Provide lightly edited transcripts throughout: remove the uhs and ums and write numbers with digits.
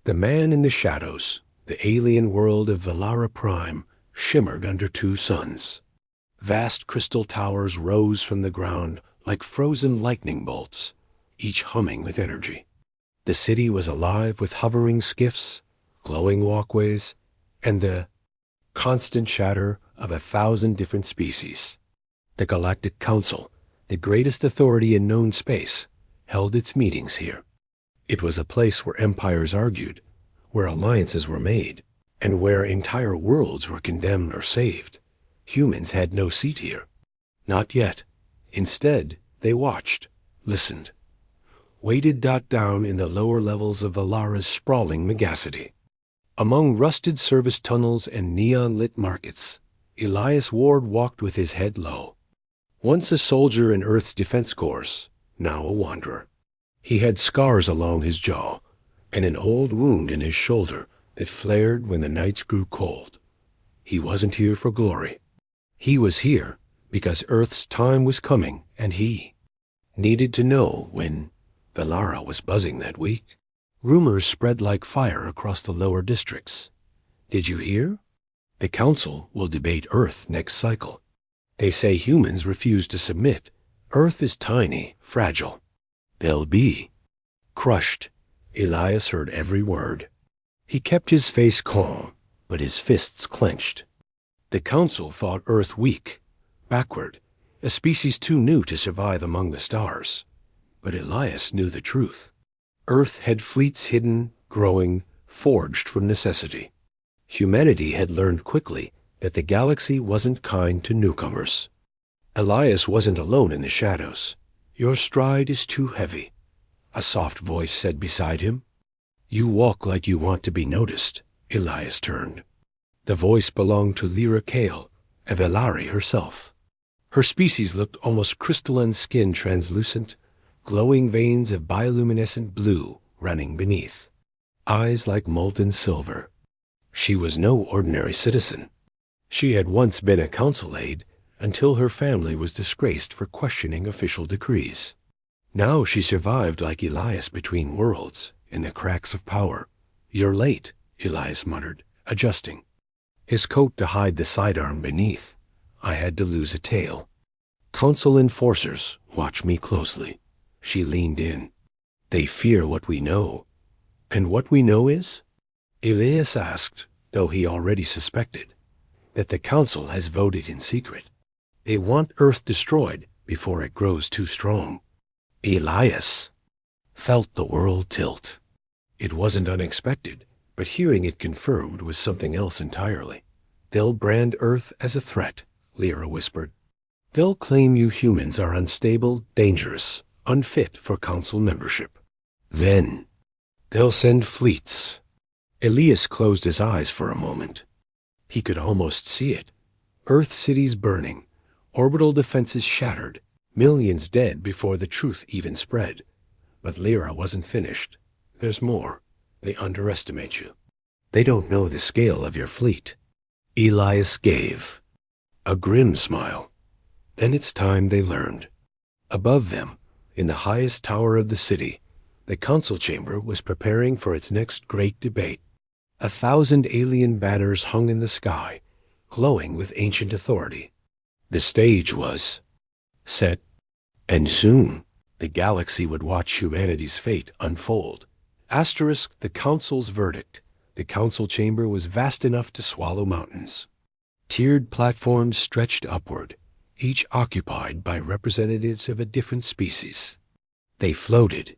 The man in the shadows, the alien world of Velara Prime, shimmered under two suns. Vast crystal towers rose from the ground like frozen lightning bolts, each humming with energy. The city was alive with hovering skiffs, glowing walkways, and the constant chatter of 1,000 different species. The Galactic Council, the greatest authority in known space, held its meetings here. It was a place where empires argued, where alliances were made, and where entire worlds were condemned or saved. Humans had no seat here. Not yet. Instead, they watched, listened, waited down in the lower levels of Velara's sprawling megacity. Among rusted service tunnels and neon-lit markets, Elias Ward walked with his head low. Once a soldier in Earth's defense corps, now a wanderer. He had scars along his jaw, and an old wound in his shoulder that flared when the nights grew cold. He wasn't here for glory. He was here because Earth's time was coming, and he needed to know when. Velara was buzzing that week. Rumors spread like fire across the lower districts. Did you hear? The Council will debate Earth next cycle. They say humans refuse to submit. Earth is tiny, fragile. They'll be crushed. Elias heard every word. He kept his face calm, but his fists clenched. The Council thought Earth weak, backward, a species too new to survive among the stars. But Elias knew the truth. Earth had fleets hidden, growing, forged from necessity. Humanity had learned quickly that the galaxy wasn't kind to newcomers. Elias wasn't alone in the shadows. Your stride is too heavy, a soft voice said beside him. You walk like you want to be noticed. Elias turned. The voice belonged to Lyra Kale, a Velari herself. Her species looked almost crystalline skin, translucent, glowing veins of bioluminescent blue running beneath, eyes like molten silver. She was no ordinary citizen. She had once been a council aide until her family was disgraced for questioning official decrees. Now she survived like Elias between worlds, in the cracks of power. You're late, Elias muttered, adjusting his coat to hide the sidearm beneath. I had to lose a tail. Council enforcers, watch me closely. She leaned in. They fear what we know. And what we know is? Elias asked, though he already suspected, that the Council has voted in secret. They want Earth destroyed before it grows too strong. Elias felt the world tilt. It wasn't unexpected, but hearing it confirmed was something else entirely. They'll brand Earth as a threat, Lyra whispered. They'll claim you humans are unstable, dangerous, unfit for Council membership. Then they'll send fleets. Elias closed his eyes for a moment. He could almost see it. Earth cities burning, orbital defenses shattered, millions dead before the truth even spread. But Lyra wasn't finished. There's more. They underestimate you. They don't know the scale of your fleet. Elias gave a grim smile. Then it's time they learned. Above them, in the highest tower of the city, the council chamber was preparing for its next great debate. 1,000 alien banners hung in the sky, glowing with ancient authority. The stage was set, and soon the galaxy would watch humanity's fate unfold. Asterisk the council's verdict. The council chamber was vast enough to swallow mountains. Tiered platforms stretched upward, each occupied by representatives of a different species. They floated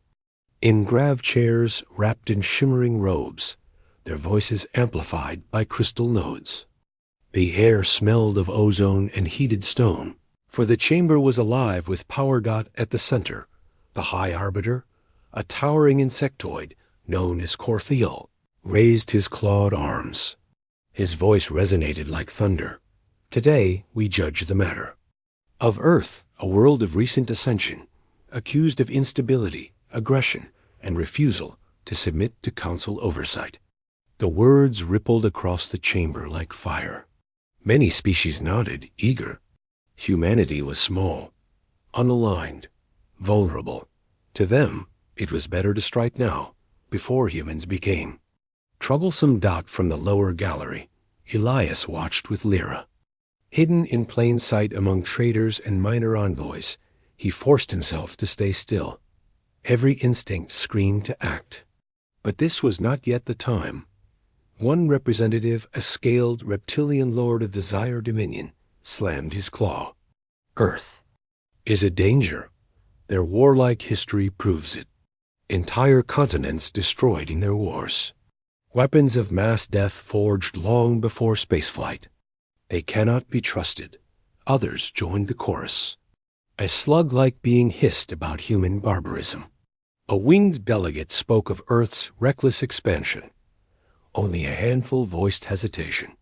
in grav chairs wrapped in shimmering robes, their voices amplified by crystal nodes. The air smelled of ozone and heated stone, for the chamber was alive with Power Dot at the center, the High Arbiter, a towering insectoid known as Corthiel, raised his clawed arms. His voice resonated like thunder. Today we judge the matter. Of Earth, a world of recent ascension, accused of instability, aggression, and refusal to submit to council oversight. The words rippled across the chamber like fire. Many species nodded, eager. Humanity was small, unaligned, vulnerable. To them, it was better to strike now, before humans became Troublesome dot from the lower gallery, Elias watched with Lyra. Hidden in plain sight among traders and minor envoys, he forced himself to stay still. Every instinct screamed to act. But this was not yet the time. One representative, a scaled reptilian lord of the Zyre Dominion, slammed his claw. Earth is a danger. Their warlike history proves it. Entire continents destroyed in their wars. Weapons of mass death forged long before spaceflight. They cannot be trusted. Others joined the chorus. A slug-like being hissed about human barbarism. A winged delegate spoke of Earth's reckless expansion. Only a handful voiced hesitation.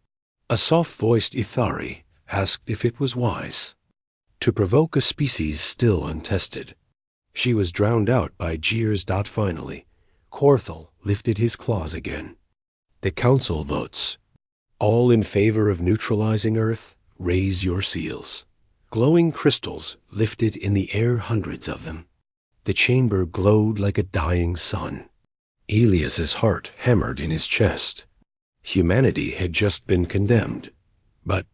A soft-voiced Ithari asked if it was wise to provoke a species still untested. She was drowned out by jeers. Finally, Corthel lifted his claws again. The council votes. All in favor of neutralizing Earth, raise your seals. Glowing crystals lifted in the air, hundreds of them. The chamber glowed like a dying sun. Elias's heart hammered in his chest. Humanity had just been condemned. But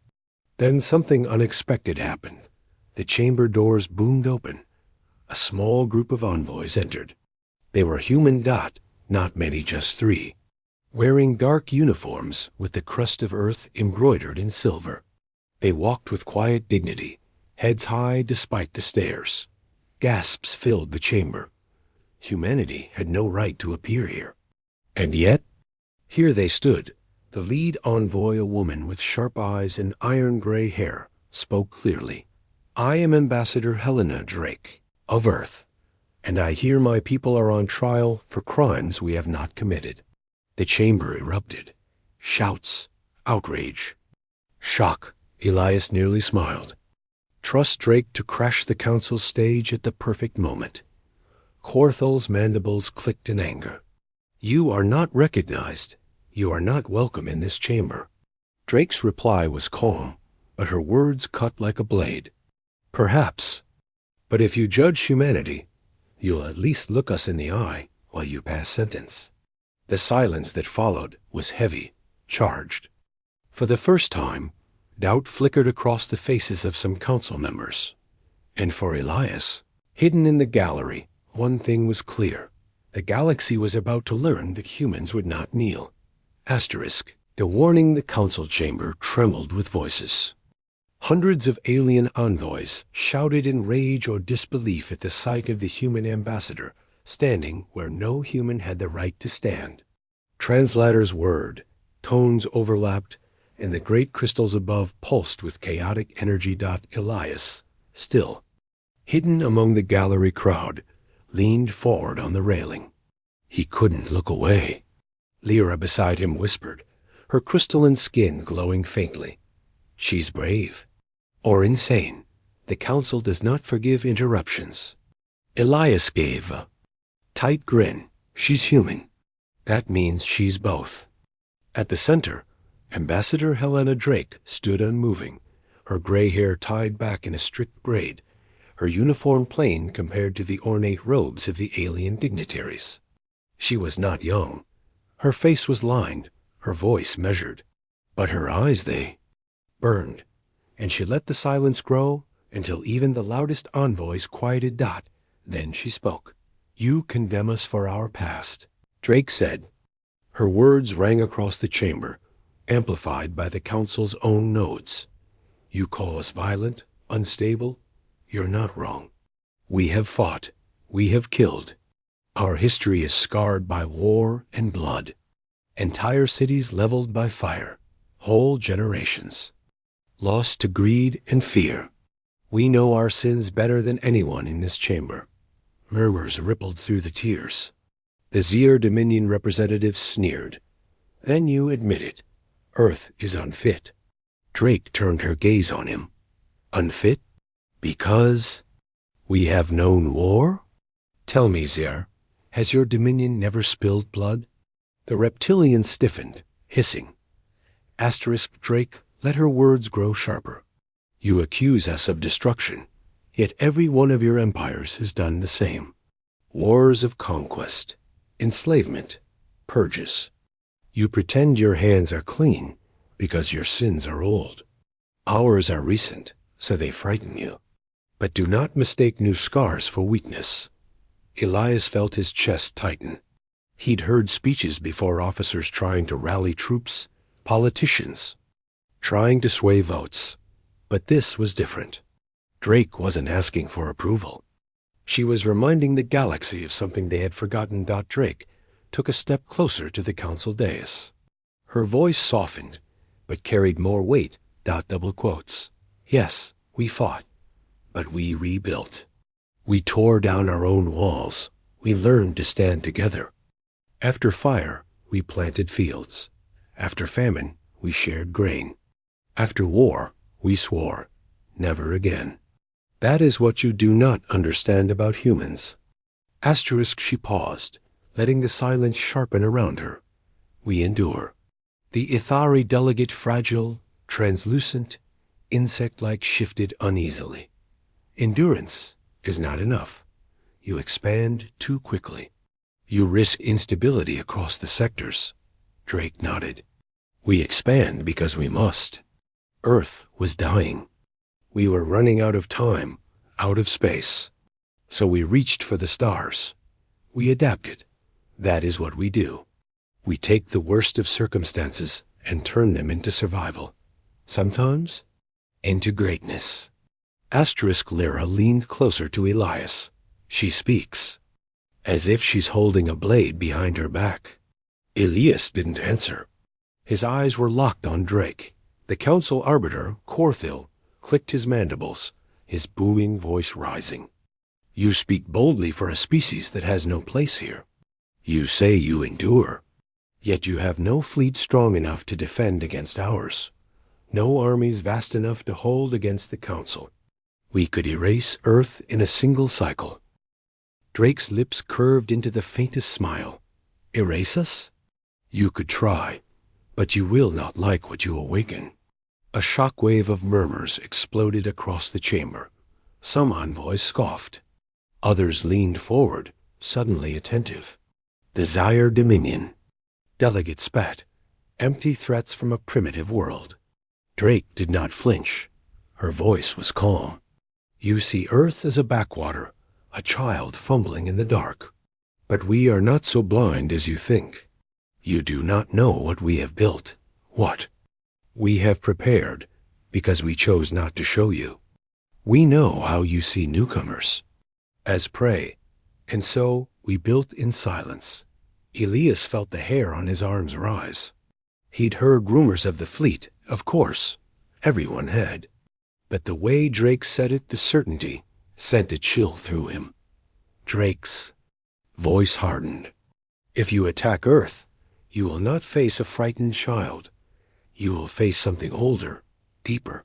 then something unexpected happened. The chamber doors boomed open. A small group of envoys entered. They were human. Not many, just 3. Wearing dark uniforms with the crust of Earth embroidered in silver. They walked with quiet dignity, heads high despite the stares. Gasps filled the chamber. Humanity had no right to appear here. And yet, here they stood. The lead envoy, a woman with sharp eyes and iron-gray hair, spoke clearly. I am Ambassador Helena Drake, of Earth, and I hear my people are on trial for crimes we have not committed. The chamber erupted. Shouts, outrage, shock. Elias nearly smiled. Trust Drake to crash the council's stage at the perfect moment. Corthel's mandibles clicked in anger. You are not recognized. You are not welcome in this chamber. Drake's reply was calm, but her words cut like a blade. Perhaps. But if you judge humanity, you'll at least look us in the eye while you pass sentence. The silence that followed was heavy, charged. For the first time, doubt flickered across the faces of some council members. And for Elias, hidden in the gallery, one thing was clear. The galaxy was about to learn that humans would not kneel. Asterisk. The warning. The council chamber trembled with voices. Hundreds of alien envoys shouted in rage or disbelief at the sight of the human ambassador, standing where no human had the right to stand. Translators whirred, tones overlapped, and the great crystals above pulsed with chaotic energy. Elias, still, hidden among the gallery crowd, leaned forward on the railing. He couldn't look away. Lyra beside him whispered, her crystalline skin glowing faintly. She's brave. Or insane. The council does not forgive interruptions. Elias gave a tight grin. She's human. That means she's both. At the center, Ambassador Helena Drake stood unmoving, her gray hair tied back in a strict braid, her uniform plain compared to the ornate robes of the alien dignitaries. She was not young. Her face was lined, her voice measured. But her eyes, they burned, and she let the silence grow until even the loudest envoys quieted. Then she spoke. You condemn us for our past, Drake said. Her words rang across the chamber, amplified by the council's own nodes. You call us violent, unstable? You're not wrong. We have fought. We have killed. Our history is scarred by war and blood. Entire cities leveled by fire. Whole generations lost to greed and fear. We know our sins better than anyone in this chamber. Murmurs rippled through the tiers. The Zyre Dominion representatives sneered. Then you admit it. Earth is unfit. Drake turned her gaze on him. Unfit? Because we have known war? Tell me, Zyre, has your dominion never spilled blood? The reptilian stiffened, hissing. Asterisk. Drake let her words grow sharper. You accuse us of destruction, yet every one of your empires has done the same. Wars of conquest, enslavement, purges. You pretend your hands are clean because your sins are old. Ours are recent, so they frighten you. But do not mistake new scars for weakness. Elias felt his chest tighten. He'd heard speeches before, officers trying to rally troops, politicians trying to sway votes. But this was different. Drake wasn't asking for approval. She was reminding the galaxy of something they had forgotten. Drake took a step closer to the council dais. Her voice softened, but carried more weight. Double quotes. Yes, we fought, but we rebuilt. We tore down our own walls. We learned to stand together. After fire, we planted fields. After famine, we shared grain. After war, we swore, never again. That is what you do not understand about humans. Asterisk, she paused, letting the silence sharpen around her. We endure. The Ithari delegate, fragile, translucent, insect-like, shifted uneasily. Endurance is not enough. You expand too quickly. You risk instability across the sectors. Drake nodded. We expand because we must. Earth was dying. We were running out of time, out of space. So we reached for the stars. We adapted. That is what we do. We take the worst of circumstances and turn them into survival. Sometimes, into greatness. Asterisk, Lyra leaned closer to Elias. She speaks, as if she's holding a blade behind her back. Elias didn't answer. His eyes were locked on Drake. The council arbiter, Corthil, clicked his mandibles, his booming voice rising. You speak boldly for a species that has no place here. You say you endure, yet you have no fleet strong enough to defend against ours. No armies vast enough to hold against the council. We could erase Earth in a single cycle. Drake's lips curved into the faintest smile. Erase us? You could try, but you will not like what you awaken. A shockwave of murmurs exploded across the chamber. Some envoys scoffed. Others leaned forward, suddenly attentive. Desire dominion. Delegate spat. Empty threats from a primitive world. Drake did not flinch. Her voice was calm. You see Earth as a backwater, a child fumbling in the dark. But we are not so blind as you think. You do not know what we have built. What? We have prepared, because we chose not to show you. We know how you see newcomers, as prey, and so we built in silence. Elias felt the hair on his arms rise. He'd heard rumors of the fleet, of course. Everyone had. But the way Drake said it, the certainty, sent a chill through him. Drake's voice hardened. If you attack Earth, you will not face a frightened child. You will face something older, deeper.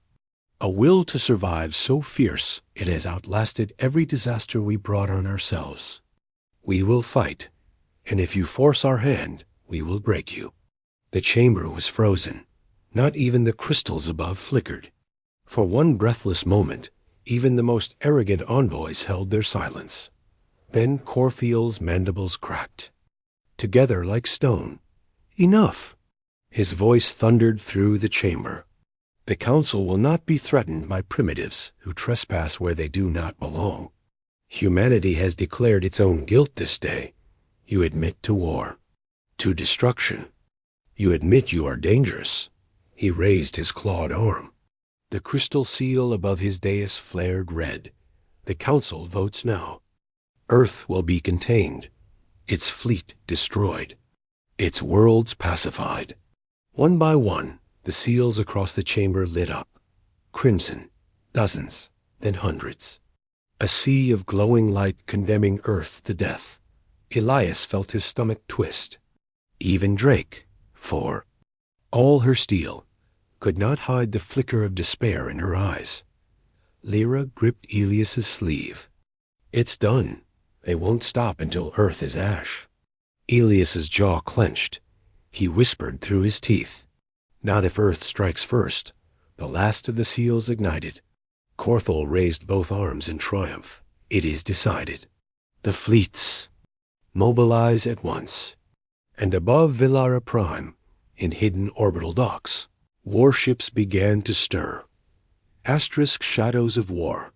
A will to survive so fierce it has outlasted every disaster we brought on ourselves. We will fight, and if you force our hand, we will break you. The chamber was frozen. Not even the crystals above flickered. For one breathless moment, even the most arrogant envoys held their silence. Then Corthil's mandibles cracked. Together like stone. Enough! His voice thundered through the chamber. The council will not be threatened by primitives who trespass where they do not belong. Humanity has declared its own guilt this day. You admit to war, to destruction. You admit you are dangerous. He raised his clawed arm. The crystal seal above his dais flared red. The council votes now. Earth will be contained, its fleet destroyed, its worlds pacified. One by one, the seals across the chamber lit up. Crimson, dozens, then hundreds. A sea of glowing light condemning Earth to death. Elias felt his stomach twist. Even Drake, for all her steel, could not hide the flicker of despair in her eyes. Lyra gripped Elias's sleeve. It's done. They won't stop until Earth is ash. Elias's jaw clenched. He whispered through his teeth. Not if Earth strikes first. The last of the seals ignited. Corthil raised both arms in triumph. It is decided. The fleets mobilize at once. And above Villara Prime, in hidden orbital docks. Warships began to stir. Asterisk shadows of war.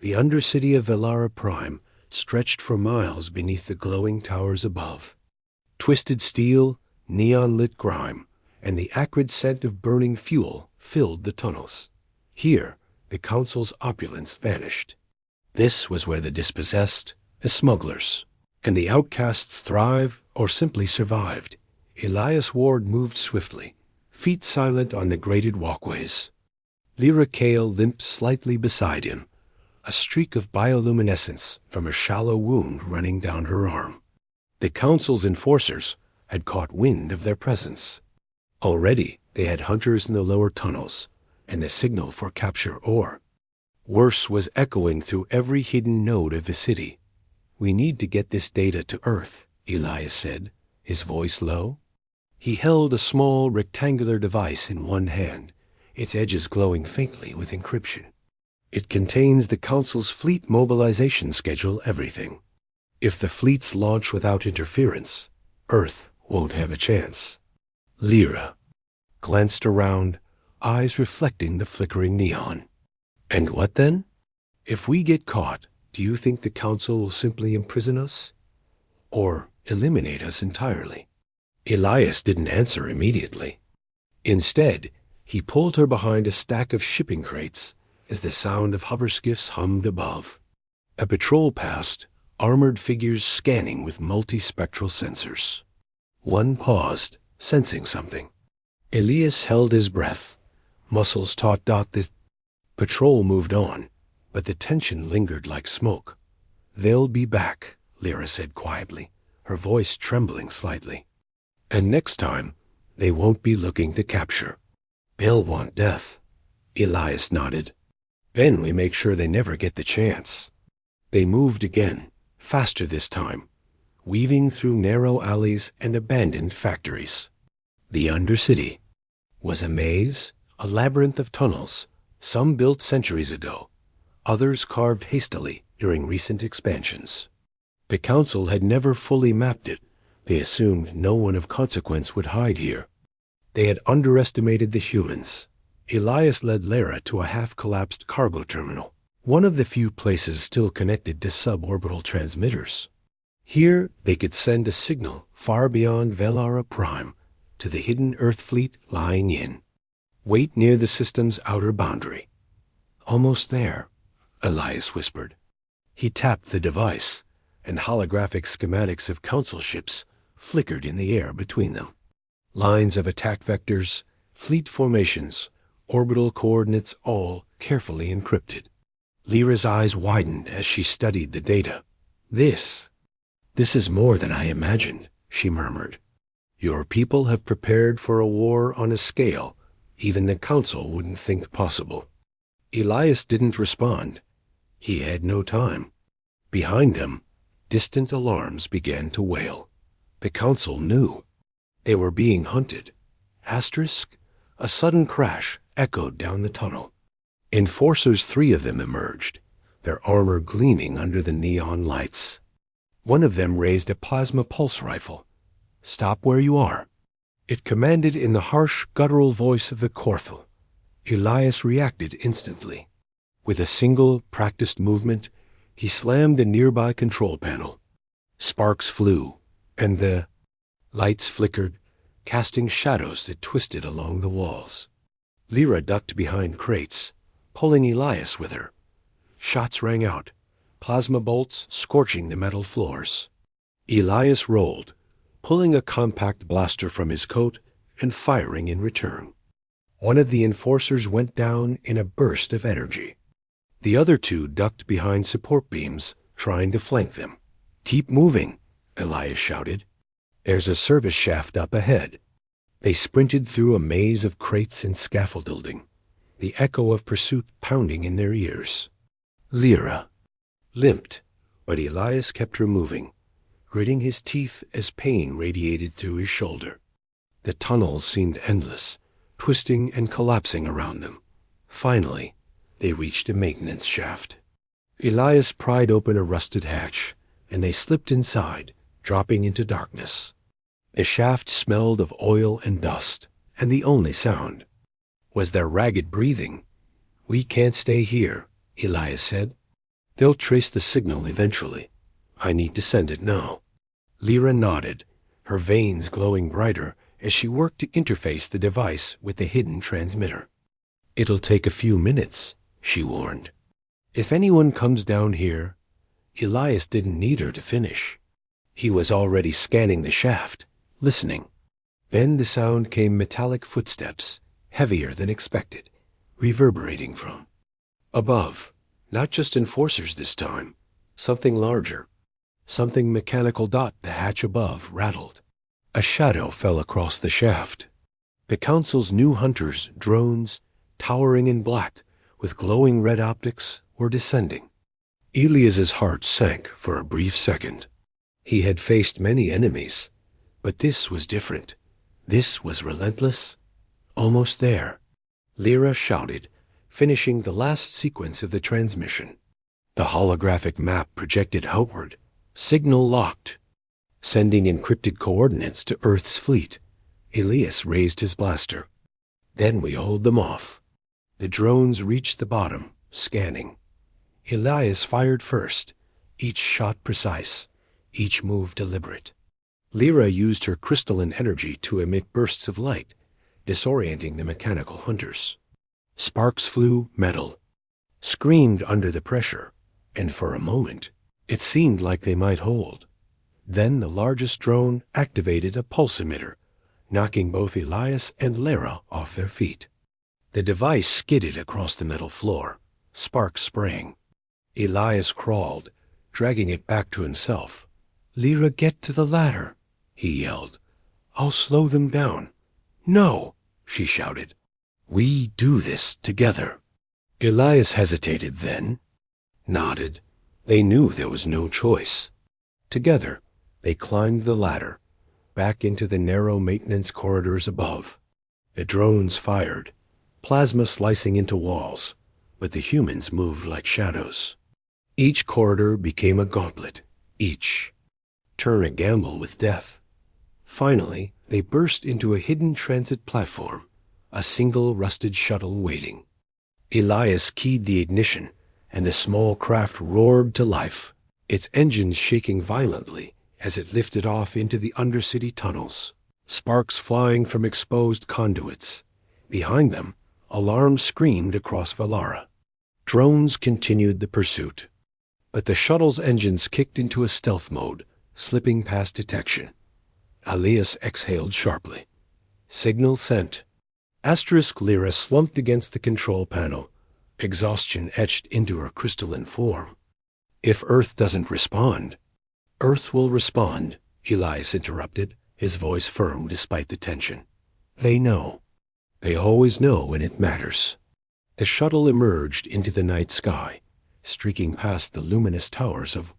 The undercity of Velara Prime stretched for miles beneath the glowing towers above. Twisted steel, neon-lit grime, and the acrid scent of burning fuel filled the tunnels. Here, the Council's opulence vanished. This was where the dispossessed, the smugglers, and the outcasts thrived or simply survived. Elias Ward moved swiftly, feet silent on the grated walkways. Lyra Kale limped slightly beside him, a streak of bioluminescence from a shallow wound running down her arm. The Council's enforcers had caught wind of their presence. Already they had hunters in the lower tunnels, and the signal for capture ore. Worse was echoing through every hidden node of the city. "We need to get this data to Earth," Elias said, his voice low. He held a small rectangular device in one hand, its edges glowing faintly with encryption. "It contains the Council's fleet mobilization schedule, everything. If the fleets launch without interference, Earth won't have a chance." Lyra glanced around, eyes reflecting the flickering neon. "And what then? If we get caught, do you think the Council will simply imprison us? Or eliminate us entirely?" Elias didn't answer immediately. Instead, he pulled her behind a stack of shipping crates as the sound of hover skiffs hummed above. A patrol passed, armored figures scanning with multispectral sensors. One paused, sensing something. Elias held his breath, muscles taut. The patrol moved on, but the tension lingered like smoke. "They'll be back," Lyra said quietly, her voice trembling slightly. "And next time, they won't be looking to capture. They'll want death." Elias nodded. "Then we make sure they never get the chance." They moved again, faster this time, weaving through narrow alleys and abandoned factories. The Undercity was a maze, a labyrinth of tunnels, some built centuries ago, others carved hastily during recent expansions. The Council had never fully mapped it. They assumed no one of consequence would hide here. They had underestimated the humans. Elias led Lyra to a half-collapsed cargo terminal, one of the few places still connected to suborbital transmitters. Here they could send a signal far beyond Velara Prime to the hidden Earth fleet lying in. "Wait near the system's outer boundary." "Almost there," Elias whispered. He tapped the device, and holographic schematics of Council ships flickered in the air between them. Lines of attack vectors, fleet formations, orbital coordinates, all carefully encrypted. Lyra's eyes widened as she studied the data. This is more than I imagined," she murmured. "Your people have prepared for a war on a scale even the Council wouldn't think possible." Elias didn't respond. He had no time. Behind them, distant alarms began to wail. The Council knew. They were being hunted. Asterisk, a sudden crash echoed down the tunnel. Enforcers, 3 of them emerged, their armor gleaming under the neon lights. One of them raised a plasma pulse rifle. "Stop where you are," it commanded in the harsh, guttural voice of the Corthal. Elias reacted instantly. With a single, practiced movement, he slammed the nearby control panel. Sparks flew, and the lights flickered, casting shadows that twisted along the walls. Lyra ducked behind crates, pulling Elias with her. Shots rang out, plasma bolts scorching the metal floors. Elias rolled, pulling a compact blaster from his coat and firing in return. One of the enforcers went down in a burst of energy. The other 2 ducked behind support beams, trying to flank them. "Keep moving," Elias shouted. "There's a service shaft up ahead." They sprinted through a maze of crates and scaffolding, the echo of pursuit pounding in their ears. Lyra limped, but Elias kept her moving, gritting his teeth as pain radiated through his shoulder. The tunnels seemed endless, twisting and collapsing around them. Finally, they reached a maintenance shaft. Elias pried open a rusted hatch, and they slipped inside, dropping into darkness. The shaft smelled of oil and dust, and the only sound was their ragged breathing. "We can't stay here," Elias said. "They'll trace the signal eventually. I need to send it now." Lyra nodded, her veins glowing brighter as she worked to interface the device with the hidden transmitter. "It'll take a few minutes," she warned. "If anyone comes down here—" Elias didn't need her to finish. He was already scanning the shaft, listening. Then the sound came: metallic footsteps, heavier than expected, reverberating from above. Not just enforcers this time, something larger. Something mechanical. The hatch above rattled. A shadow fell across the shaft. The Council's new hunters, drones, towering in black, with glowing red optics, were descending. Elias's heart sank for a brief second. He had faced many enemies, but this was different. This was relentless. Almost there. Lyra shouted, finishing the last sequence of the transmission. The holographic map projected outward, signal locked, sending encrypted coordinates to Earth's fleet. Elias raised his blaster. "Then we hold them off." The drones reached the bottom, scanning. Elias fired first, each shot precise, each move deliberate. Lyra used her crystalline energy to emit bursts of light, disorienting the mechanical hunters. Sparks flew, metal, screamed under the pressure, and for a moment it seemed like they might hold. Then the largest drone activated a pulse emitter, knocking both Elias and Lyra off their feet. The device skidded across the metal floor, sparks spraying. Elias crawled, dragging it back to himself. "Lyra, get to the ladder," he yelled. "I'll slow them down." "No," she shouted. "We do this together." Elias hesitated, then nodded. They knew there was no choice. Together, they climbed the ladder, back into the narrow maintenance corridors above. The drones fired, plasma slicing into walls, but the humans moved like shadows. Each corridor became a gauntlet, each turn a gamble with death. Finally, they burst into a hidden transit platform, a single rusted shuttle waiting. Elias keyed the ignition, and the small craft roared to life, its engines shaking violently as it lifted off into the undercity tunnels, sparks flying from exposed conduits. Behind them, alarms screamed across Valara. Drones continued the pursuit. But the shuttle's engines kicked into a stealth mode, slipping past detection. Elias exhaled sharply. Signal sent. Lyra slumped against the control panel, exhaustion etched into her crystalline form. "If Earth doesn't respond—" "Earth will respond," Elias interrupted, his voice firm despite the tension. "They know. They always know when it matters." The shuttle emerged into the night sky, streaking past the luminous towers of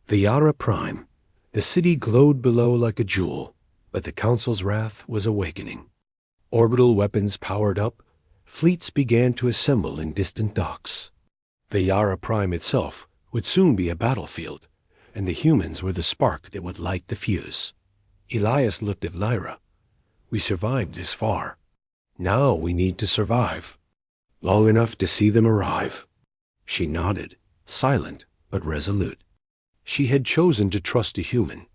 Valara Prime. The city glowed below like a jewel, but the Council's wrath was awakening. Orbital weapons powered up, fleets began to assemble in distant docks. Valara Prime itself would soon be a battlefield, and the humans were the spark that would light the fuse. Elias looked at Lyra. "We survived this far. Now we need to survive long enough to see them arrive." She nodded, silent but resolute. She had chosen to trust a human,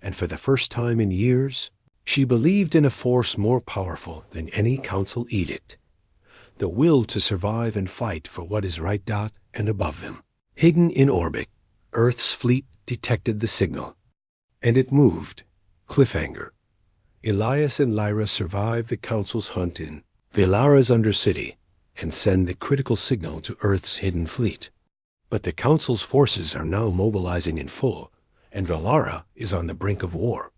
and for the first time in years, she believed in a force more powerful than any council edict. The will to survive and fight for what is right. And above them, hidden in orbit, Earth's fleet detected the signal. And it moved. Cliffhanger. Elias and Lyra survive the Council's hunt in Valara's Undercity and send the critical signal to Earth's hidden fleet. But the Council's forces are now mobilizing in full, and Valara is on the brink of war.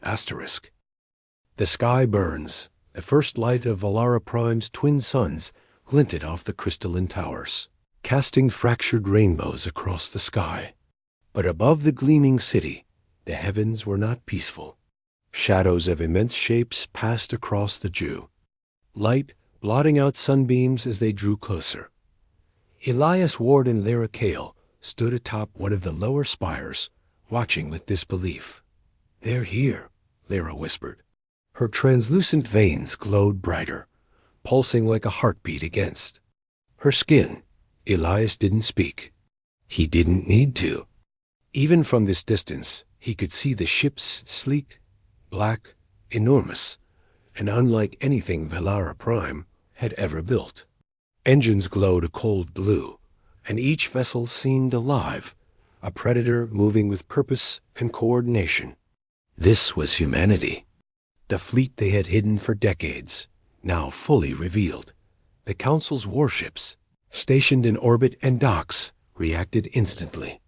Asterisk. The sky burns. The first light of Valara Prime's twin suns glinted off the crystalline towers, casting fractured rainbows across the sky. But above the gleaming city, the heavens were not peaceful. Shadows of immense shapes passed across the dew, light blotting out sunbeams as they drew closer. Elias Ward and Lyra Kale stood atop one of the lower spires, watching with disbelief. "They're here," Lyra whispered. Her translucent veins glowed brighter, pulsing like a heartbeat against her skin. Elias didn't speak. He didn't need to. Even from this distance, he could see the ships sleek, black, enormous, and unlike anything Velara Prime had ever built. Engines glowed a cold blue, and each vessel seemed alive, a predator moving with purpose and coordination. This was humanity. The fleet they had hidden for decades, now fully revealed. The Council's warships, stationed in orbit and docks, reacted instantly.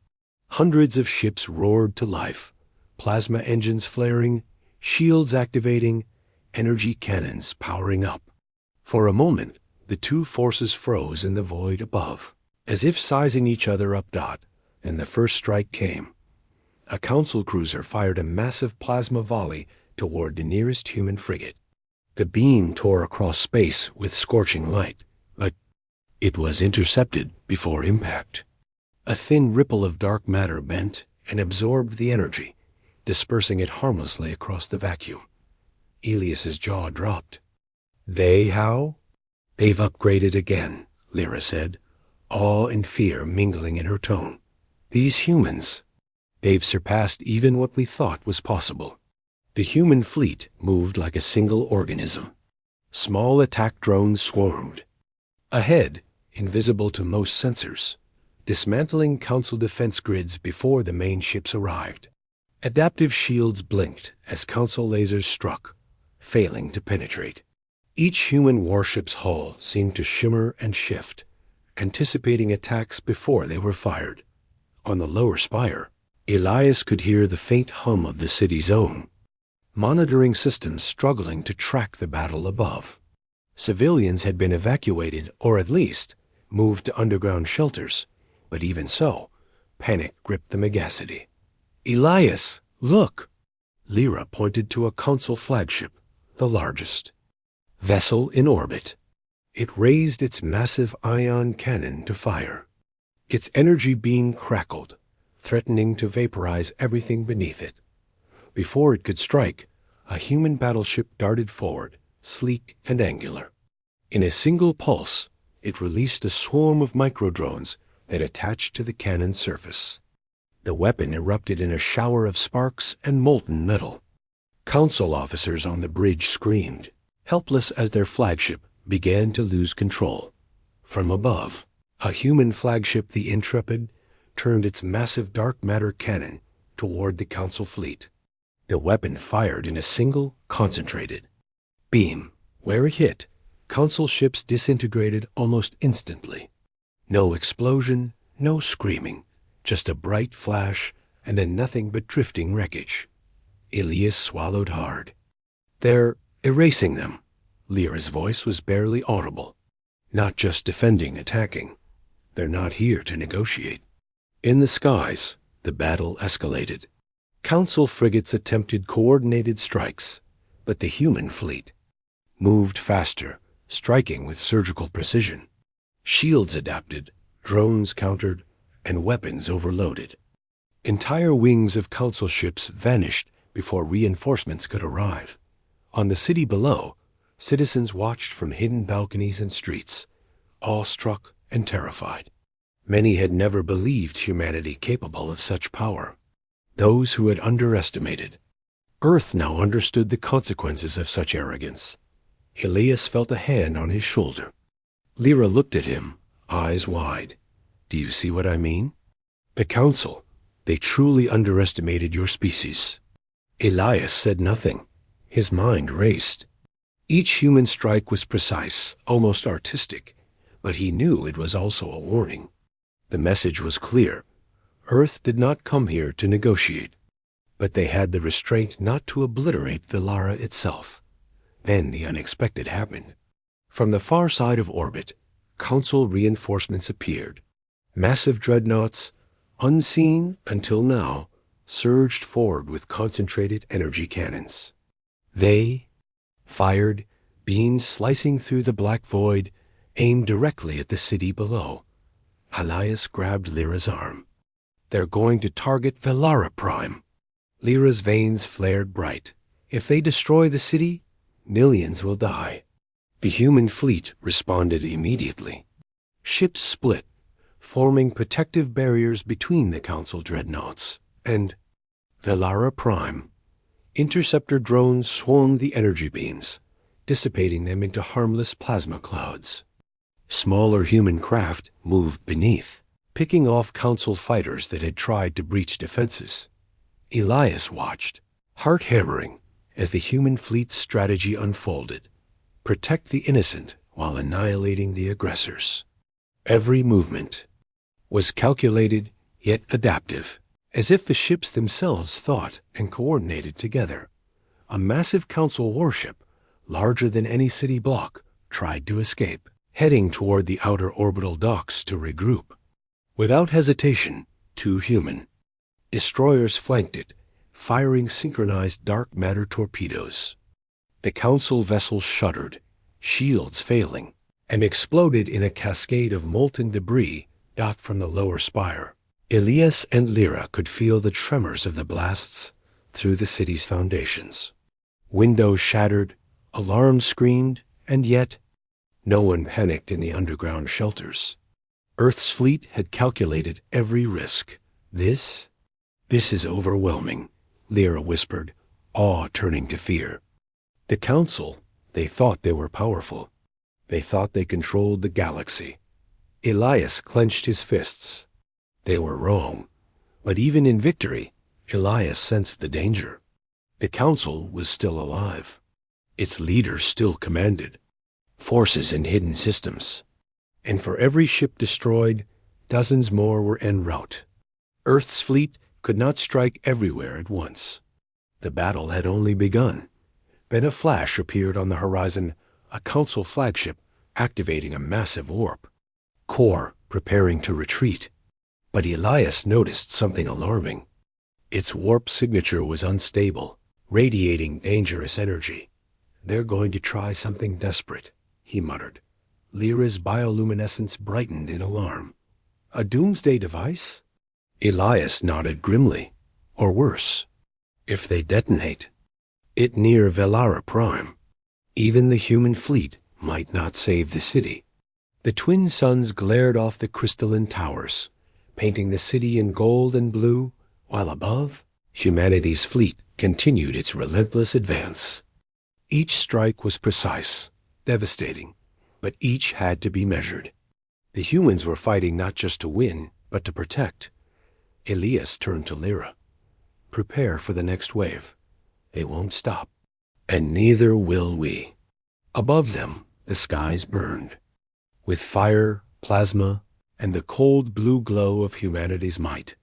Hundreds of ships roared to life, plasma engines flaring, shields activating, energy cannons powering up. For a moment, the two forces froze in the void above, as if sizing each other up. And the first strike came. A Council cruiser fired a massive plasma volley toward the nearest human frigate. The beam tore across space with scorching light, but it was intercepted before impact. A thin ripple of dark matter bent and absorbed the energy, dispersing it harmlessly across the vacuum. Elias's jaw dropped. They how? They've upgraded again, Lyra said, awe and fear mingling in her tone. These humans, they've surpassed even what we thought was possible. The human fleet moved like a single organism. Small attack drones swarmed. Ahead, invisible to most sensors, dismantling Council defense grids before the main ships arrived. Adaptive shields blinked as Council lasers struck, failing to penetrate. Each human warship's hull seemed to shimmer and shift, anticipating attacks before they were fired. On the lower spire, Elias could hear the faint hum of the city's own, monitoring systems struggling to track the battle above. Civilians had been evacuated, or at least moved to underground shelters, but even so, panic gripped the Megacity. Elias, look! Lyra pointed to a Council flagship, the largest vessel in orbit. It raised its massive ion cannon to fire. Its energy beam crackled, threatening to vaporize everything beneath it. Before it could strike, a human battleship darted forward, sleek and angular. In a single pulse, it released a swarm of microdrones that attached to the cannon's surface. The weapon erupted in a shower of sparks and molten metal. Council officers on the bridge screamed, helpless as their flagship began to lose control. From above, a human flagship, the Intrepid, turned its massive dark matter cannon toward the Council fleet. The weapon fired in a single, concentrated beam. Where it hit, Council ships disintegrated almost instantly. No explosion, no screaming, just a bright flash and then nothing but drifting wreckage. Elias swallowed hard. They're erasing them. Lyra's voice was barely audible. Not just defending, attacking. They're not here to negotiate. In the skies, the battle escalated. Council frigates attempted coordinated strikes, but the human fleet moved faster, striking with surgical precision. Shields adapted, drones countered, and weapons overloaded. Entire wings of Council ships vanished before reinforcements could arrive. On the city below, citizens watched from hidden balconies and streets, awestruck and terrified. Many had never believed humanity capable of such power. Those who had underestimated. Earth now understood the consequences of such arrogance. Elias felt a hand on his shoulder. Lyra looked at him, eyes wide. Do you see what I mean? The Council, they truly underestimated your species. Elias said nothing. His mind raced. Each human strike was precise, almost artistic, but he knew it was also a warning. The message was clear. Earth did not come here to negotiate, but they had the restraint not to obliterate Velara itself. Then the unexpected happened. From the far side of orbit, Council reinforcements appeared. Massive dreadnoughts, unseen until now, surged forward with concentrated energy cannons. They fired, beams slicing through the black void, aimed directly at the city below. Elias grabbed Lyra's arm. They're going to target Velara Prime. Lyra's veins flared bright. If they destroy the city, millions will die. The human fleet responded immediately. Ships split, forming protective barriers between the Council dreadnoughts and Velara Prime. Interceptor drones swung the energy beams, dissipating them into harmless plasma clouds. Smaller human craft moved beneath, picking off Council fighters that had tried to breach defenses. Elias watched, heart hammering, as the human fleet's strategy unfolded. Protect the innocent while annihilating the aggressors. Every movement was calculated yet adaptive, as if the ships themselves thought and coordinated together. A massive Council warship, larger than any city block, tried to escape, heading toward the outer orbital docks to regroup. Without hesitation, 2 human destroyers flanked it, firing synchronized dark matter torpedoes. The Council vessel shuddered, shields failing, and exploded in a cascade of molten debris docked from the lower spire. Elias and Lyra could feel the tremors of the blasts through the city's foundations. Windows shattered, alarms screamed, and yet no one panicked in the underground shelters. Earth's fleet had calculated every risk. This is overwhelming, Lyra whispered, awe turning to fear. The Council, they thought they were powerful. They thought they controlled the galaxy. Elias clenched his fists. They were wrong. But even in victory, Elias sensed the danger. The Council was still alive. Its leaders still commanded. Forces and hidden systems. And for every ship destroyed, dozens more were en route. Earth's fleet could not strike everywhere at once. The battle had only begun. Then a flash appeared on the horizon, a Council flagship activating a massive warp. Core preparing to retreat. But Elias noticed something alarming. Its warp signature was unstable, radiating dangerous energy. They're going to try something desperate, he muttered. Lyra's bioluminescence brightened in alarm. A doomsday device? Elias nodded grimly. Or worse, if they detonate it near Velara Prime, even the human fleet might not save the city. The twin suns glared off the crystalline towers, painting the city in gold and blue, while above, humanity's fleet continued its relentless advance. Each strike was precise, devastating, but each had to be measured. The humans were fighting not just to win, but to protect. Elias turned to Lyra. Prepare for the next wave. They won't stop. And neither will we. Above them, the skies burned, with fire, plasma, and the cold blue glow of humanity's might.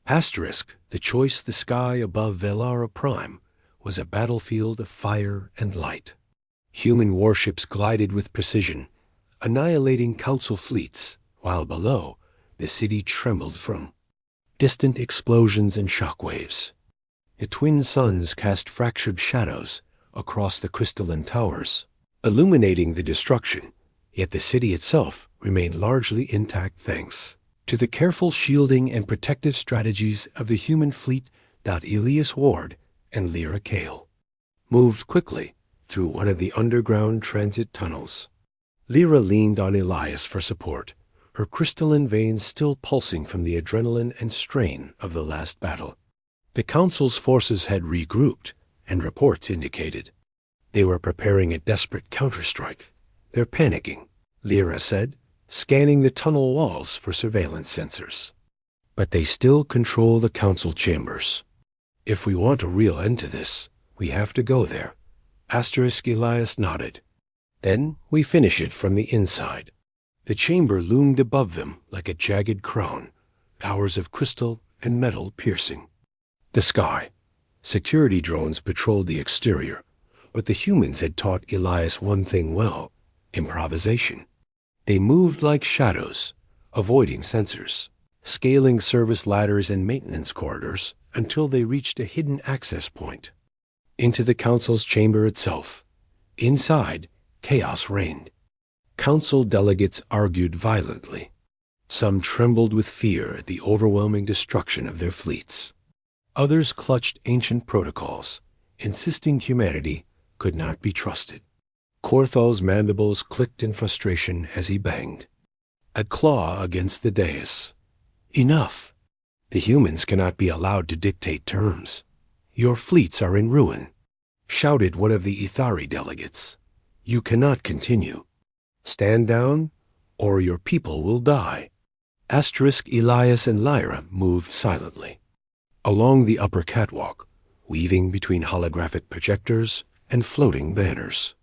Asterisk, the choice the sky above Velara Prime was a battlefield of fire and light. Human warships glided with precision, annihilating Council fleets, while below, the city trembled from distant explosions and shockwaves. The twin suns cast fractured shadows across the crystalline towers, illuminating the destruction, yet the city itself remained largely intact thanks to the careful shielding and protective strategies of the human fleet. Elias Ward and Lyra Kale moved quickly through one of the underground transit tunnels. Lyra leaned on Elias for support, her crystalline veins still pulsing from the adrenaline and strain of the last battle. The Council's forces had regrouped, and reports indicated they were preparing a desperate counterstrike. They're panicking, Lyra said, scanning the tunnel walls for surveillance sensors. But they still control the Council chambers. If we want a real end to this, we have to go there. Asterisk Elias nodded. Then we finish it from the inside. The chamber loomed above them like a jagged crown, towers of crystal and metal piercing the sky. Security drones patrolled the exterior, but the humans had taught Elias one thing well: improvisation. They moved like shadows, avoiding sensors, scaling service ladders and maintenance corridors until they reached a hidden access point. Into the Council's chamber itself. Inside, chaos reigned. Council delegates argued violently. Some trembled with fear at the overwhelming destruction of their fleets. Others clutched ancient protocols, insisting humanity could not be trusted. Corthal's mandibles clicked in frustration as he banged a claw against the dais. Enough! The humans cannot be allowed to dictate terms. Your fleets are in ruin, shouted one of the Ithari delegates. You cannot continue. Stand down, or your people will die. Asterisk Elias and Lyra moved silently along the upper catwalk, weaving between holographic projectors and floating banners.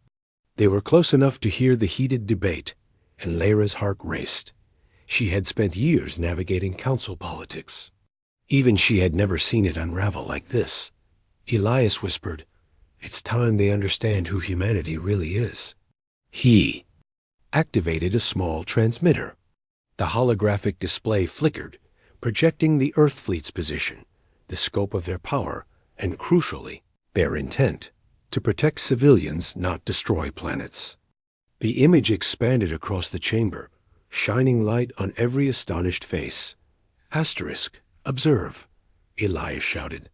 They were close enough to hear the heated debate, and Lyra's heart raced. She had spent years navigating council politics. Even she had never seen it unravel like this. Elias whispered, "It's time they understand who humanity really is." He activated a small transmitter. The holographic display flickered, projecting the Earth fleet's position, the scope of their power, and crucially, their intent to protect civilians, not destroy planets. The image expanded across the chamber, shining light on every astonished face. Asterisk, observe, Elias shouted.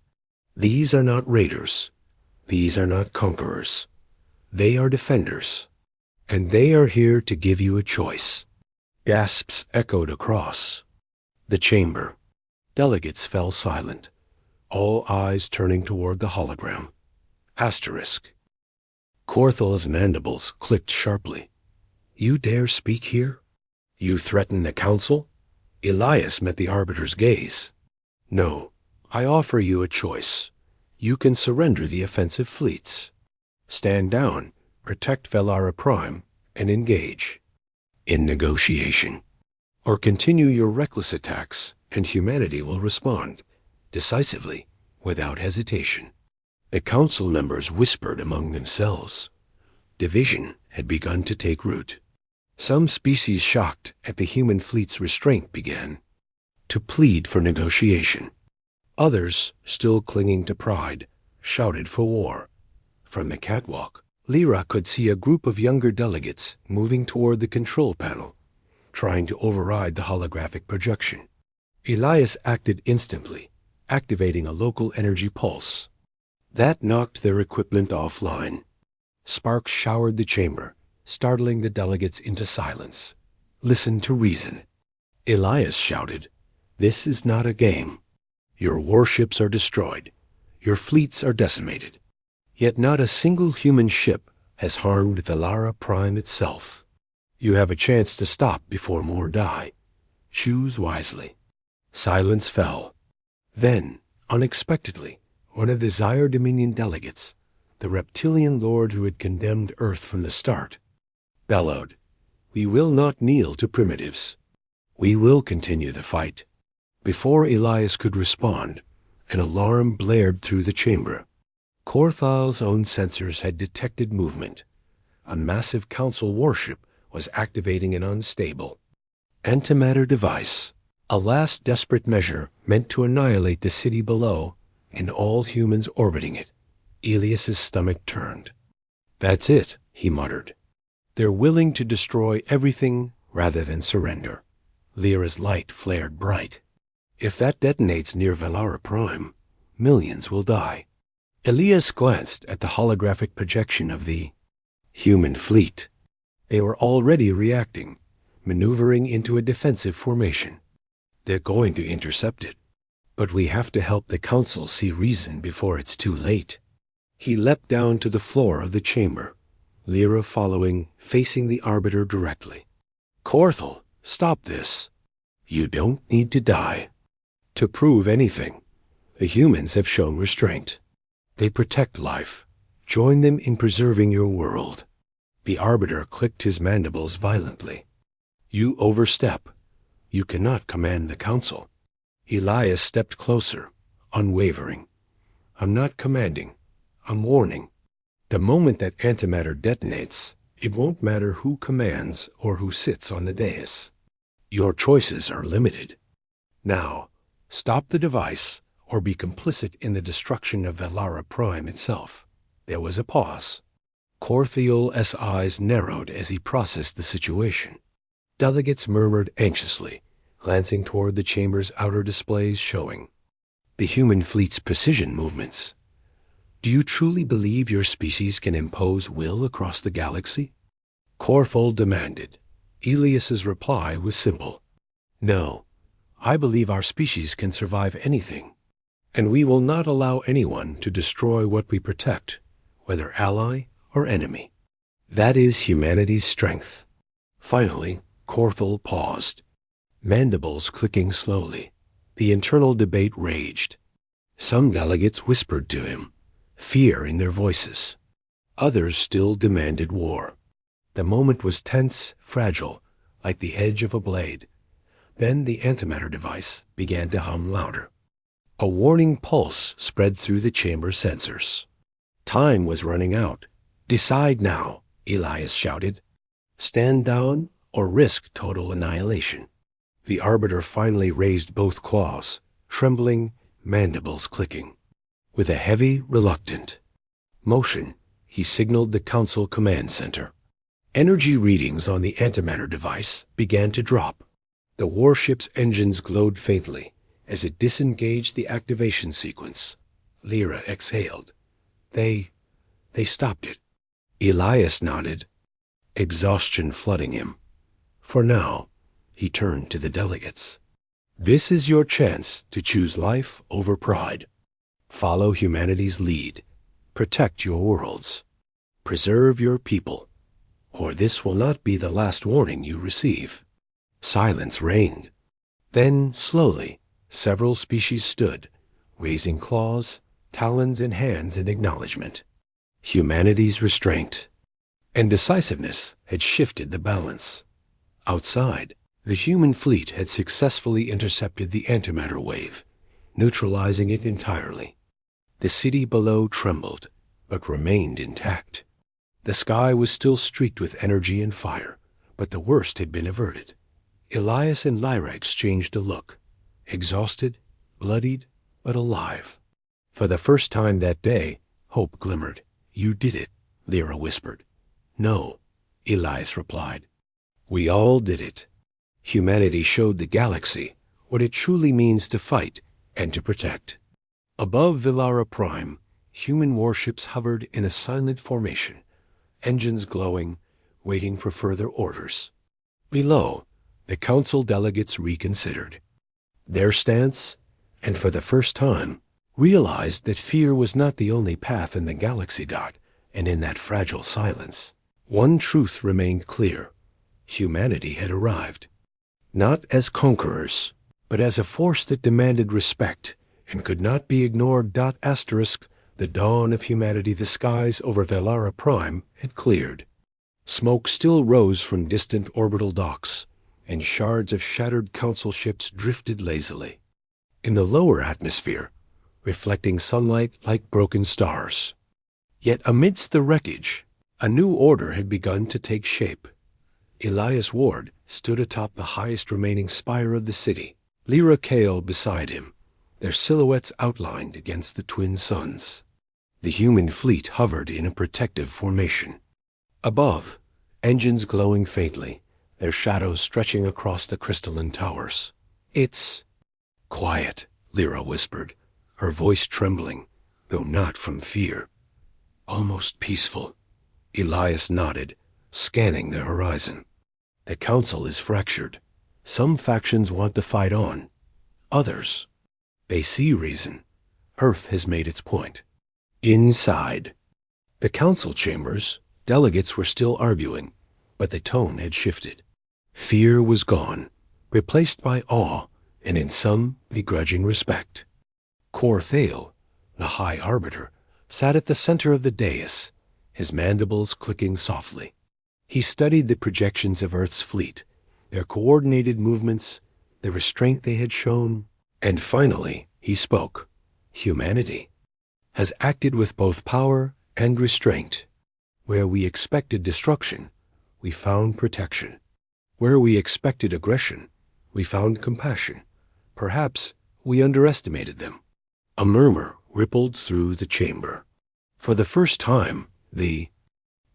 These are not raiders. These are not conquerors. They are defenders. And they are here to give you a choice. Gasps echoed across the chamber. Delegates fell silent, all eyes turning toward the hologram. Asterisk. Corthal's mandibles clicked sharply. You dare speak here? You threaten the council? Elias met the arbiter's gaze. No, I offer you a choice. You can surrender the offensive fleets. Stand down, protect Velara Prime, and engage in negotiation. Or continue your reckless attacks, and humanity will respond decisively, without hesitation. The council members whispered among themselves. Division had begun to take root. Some species shocked at the human fleet's restraint began to plead for negotiation. Others, still clinging to pride, shouted for war. From the catwalk, Lyra could see a group of younger delegates moving toward the control panel, trying to override the holographic projection. Elias acted instantly, activating a local energy pulse. That knocked their equipment offline. Sparks showered the chamber, startling the delegates into silence. Listen to reason. Elias shouted, This is not a game. Your warships are destroyed. Your fleets are decimated. Yet not a single human ship has harmed Velara Prime itself. You have a chance to stop before more die. Choose wisely. Silence fell. Then, unexpectedly, one of the Zyre Dominion delegates, the reptilian lord who had condemned Earth from the start, bellowed, We will not kneel to primitives. We will continue the fight. Before Elias could respond, an alarm blared through the chamber. Corthal's own sensors had detected movement. A massive council warship was activating an unstable antimatter device, a last desperate measure meant to annihilate the city below and all humans orbiting it. Elias's stomach turned. That's it, he muttered. They're willing to destroy everything rather than surrender. Lyra's light flared bright. If that detonates near Velara Prime, millions will die. Elias glanced at the holographic projection of the human fleet. They were already reacting, maneuvering into a defensive formation. They're going to intercept it. But we have to help the council see reason before it's too late. He leapt down to the floor of the chamber, Lyra following, facing the arbiter directly. Corthal, stop this. You don't need to die. To prove anything, the humans have shown restraint. They protect life. Join them in preserving your world. The arbiter clicked his mandibles violently. You overstep. You cannot command the council. Elias stepped closer, unwavering. I'm not commanding. I'm warning. The moment that antimatter detonates, it won't matter who commands or who sits on the dais. Your choices are limited. Now, stop the device or be complicit in the destruction of Velara Prime itself. There was a pause. Corthal's eyes narrowed as he processed the situation. Delegates murmured anxiously, glancing toward the chamber's outer displays showing the human fleet's precision movements. Do you truly believe your species can impose will across the galaxy? Corthul demanded. Elias's reply was simple. No, I believe our species can survive anything, and we will not allow anyone to destroy what we protect, whether ally or enemy. That is humanity's strength. Finally, Corthul paused, mandibles clicking slowly. The internal debate raged. Some delegates whispered to him, fear in their voices. Others still demanded war. The moment was tense, fragile, like the edge of a blade. Then the antimatter device began to hum louder. A warning pulse spread through the chamber's sensors. Time was running out. Decide now, Elias shouted. Stand down or risk total annihilation. The arbiter finally raised both claws, trembling, mandibles clicking. With a heavy, reluctant motion, he signaled the Council command center. Energy readings on the antimatter device began to drop. The warship's engines glowed faintly as it disengaged the activation sequence. Lyra exhaled. They stopped it. Elias nodded, exhaustion flooding him. For now, he turned to the delegates. This is your chance to choose life over pride. Follow humanity's lead. Protect your worlds. Preserve your people, or this will not be the last warning you receive. Silence reigned. Then, slowly, several species stood, raising claws, talons, and hands in acknowledgement. Humanity's restraint and decisiveness had shifted the balance. Outside, the human fleet had successfully intercepted the antimatter wave, neutralizing it entirely. The city below trembled, but remained intact. The sky was still streaked with energy and fire, but the worst had been averted. Elias and Lyra exchanged a look, exhausted, bloodied, but alive. For the first time that day, hope glimmered. You did it, Lyra whispered. No, Elias replied. We all did it. Humanity showed the galaxy what it truly means to fight and to protect. Above Villara Prime, human warships hovered in a silent formation, engines glowing, waiting for further orders. Below, the Council delegates reconsidered their stance, and for the first time, realized that fear was not the only path in the galaxy dot and in that fragile silence. One truth remained clear. Humanity had arrived, not as conquerors, but as a force that demanded respect and could not be ignored. The dawn of humanity. The skies over Villara Prime had cleared. Smoke still rose from distant orbital docks, and shards of shattered Council ships drifted lazily in the lower atmosphere, reflecting sunlight like broken stars. Yet amidst the wreckage, a new order had begun to take shape. Elias Ward stood atop the highest remaining spire of the city, Lyra Kale beside him, their silhouettes outlined against the twin suns. The human fleet hovered in a protective formation. Above, engines glowing faintly, their shadows stretching across the crystalline towers. It's quiet, Lyra whispered, her voice trembling, though not from fear. Almost peaceful. Elias nodded, scanning the horizon. The Council is fractured. Some factions want to fight on. Others, they see reason. Earth has made its point. Inside the Council chambers, delegates were still arguing, but the tone had shifted. Fear was gone, replaced by awe and in some begrudging respect. Corthul, the High Arbiter, sat at the center of the dais, his mandibles clicking softly. He studied the projections of Earth's fleet, their coordinated movements, the restraint they had shown, and finally he spoke. Humanity has acted with both power and restraint. Where we expected destruction, we found protection. Where we expected aggression, we found compassion. Perhaps we underestimated them. A murmur rippled through the chamber. For the first time, the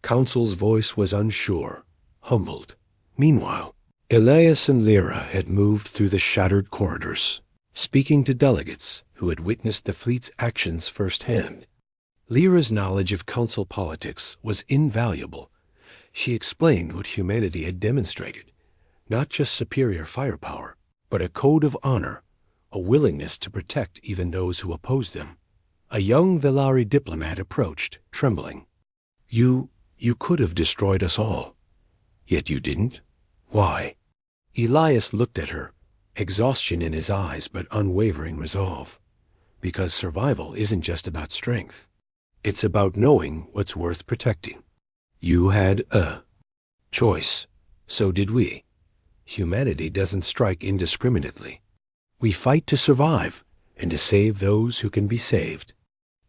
Council's voice was unsure, humbled. Meanwhile, Elias and Lyra had moved through the shattered corridors, speaking to delegates who had witnessed the fleet's actions firsthand. Lyra's knowledge of council politics was invaluable. She explained what humanity had demonstrated, not just superior firepower, but a code of honor, a willingness to protect even those who opposed them. A young Velari diplomat approached, trembling. You could have destroyed us all. Yet you didn't? Why? Elias looked at her, exhaustion in his eyes but unwavering resolve. Because survival isn't just about strength. It's about knowing what's worth protecting. You had a choice. So did we. Humanity doesn't strike indiscriminately. We fight to survive and to save those who can be saved.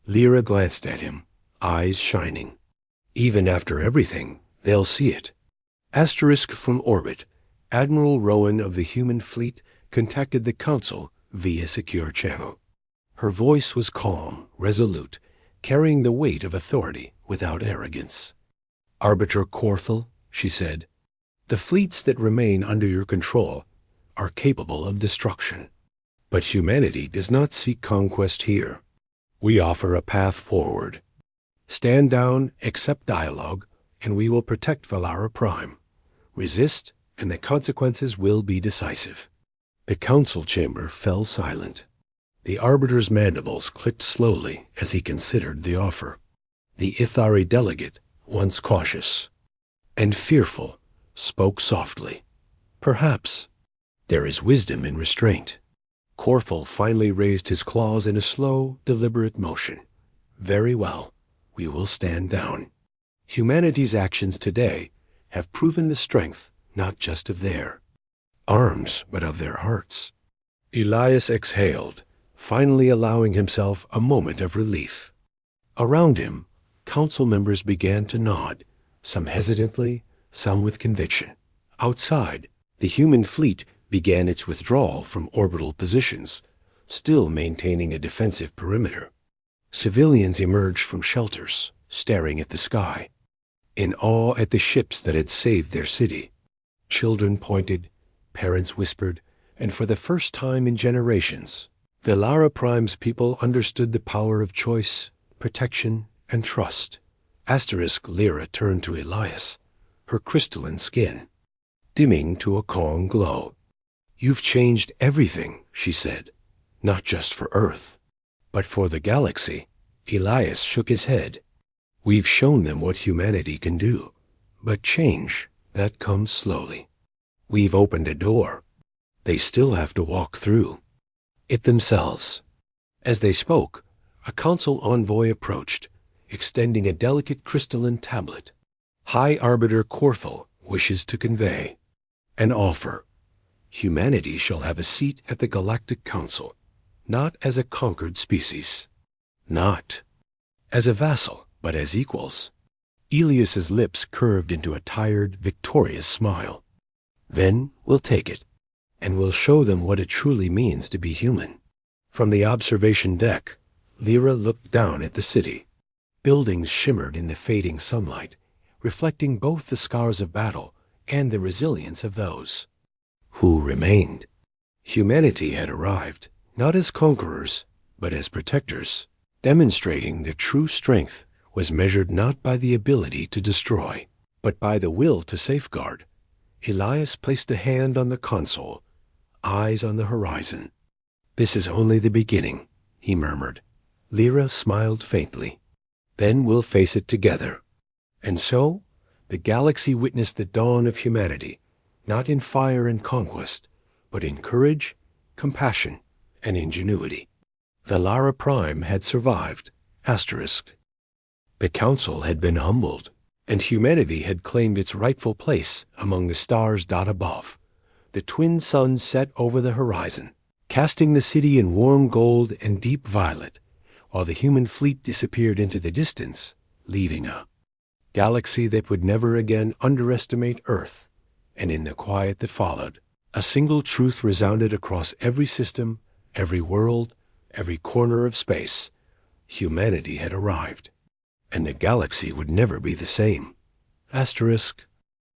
Lyra glanced at him, eyes shining. Even after everything, they'll see it. Asterisk from orbit, Admiral Rowan of the human fleet contacted the Council via secure channel. Her voice was calm, resolute, carrying the weight of authority without arrogance. Arbiter Corthel, she said, the fleets that remain under your control are capable of destruction. But humanity does not seek conquest here. We offer a path forward. Stand down, accept dialogue, and we will protect Valara Prime. Resist, and the consequences will be decisive. The council chamber fell silent. The Arbiter's mandibles clicked slowly as he considered the offer. The Ithari delegate, once cautious and fearful, spoke softly. Perhaps there is wisdom in restraint. Corthel finally raised his claws in a slow, deliberate motion. Very well, we will stand down. Humanity's actions today have proven the strength not just of their arms, but of their hearts. Elias exhaled, finally allowing himself a moment of relief. Around him, council members began to nod, some hesitantly, some with conviction. Outside, the human fleet began its withdrawal from orbital positions, still maintaining a defensive perimeter. Civilians emerged from shelters, staring at the sky, in awe at the ships that had saved their city. Children pointed, parents whispered, and for the first time in generations, Valara Prime's people understood the power of choice, protection, and trust. Asterisk Lyra turned to Elias, her crystalline skin dimming to a calm glow. You've changed everything, she said, not just for Earth, but for the galaxy. Elias shook his head. We've shown them what humanity can do, but change, that comes slowly. We've opened a door. They still have to walk through it themselves. As they spoke, a council envoy approached, extending a delicate crystalline tablet. High Arbiter Corthel wishes to convey an offer. Humanity shall have a seat at the Galactic Council, not as a conquered species, not as a vassal, but as equals. Elias's lips curved into a tired, victorious smile. Then we'll take it, and we'll show them what it truly means to be human. From the observation deck, Lyra looked down at the city. Buildings shimmered in the fading sunlight, reflecting both the scars of battle and the resilience of those who remained. Humanity had arrived, not as conquerors, but as protectors, demonstrating that true strength was measured not by the ability to destroy, but by the will to safeguard. Elias placed a hand on the console, eyes on the horizon. This is only the beginning, he murmured. Lyra smiled faintly. Then we'll face it together. And so, the galaxy witnessed the dawn of humanity, not in fire and conquest, but in courage, compassion, and ingenuity. Valara Prime had survived, asterisk. The Council had been humbled, and humanity had claimed its rightful place among the stars dot above. The twin suns set over the horizon, casting the city in warm gold and deep violet, while the human fleet disappeared into the distance, leaving a galaxy that would never again underestimate Earth. And in the quiet that followed, a single truth resounded across every system, every world, every corner of space. Humanity had arrived, and the galaxy would never be the same. Asterisk.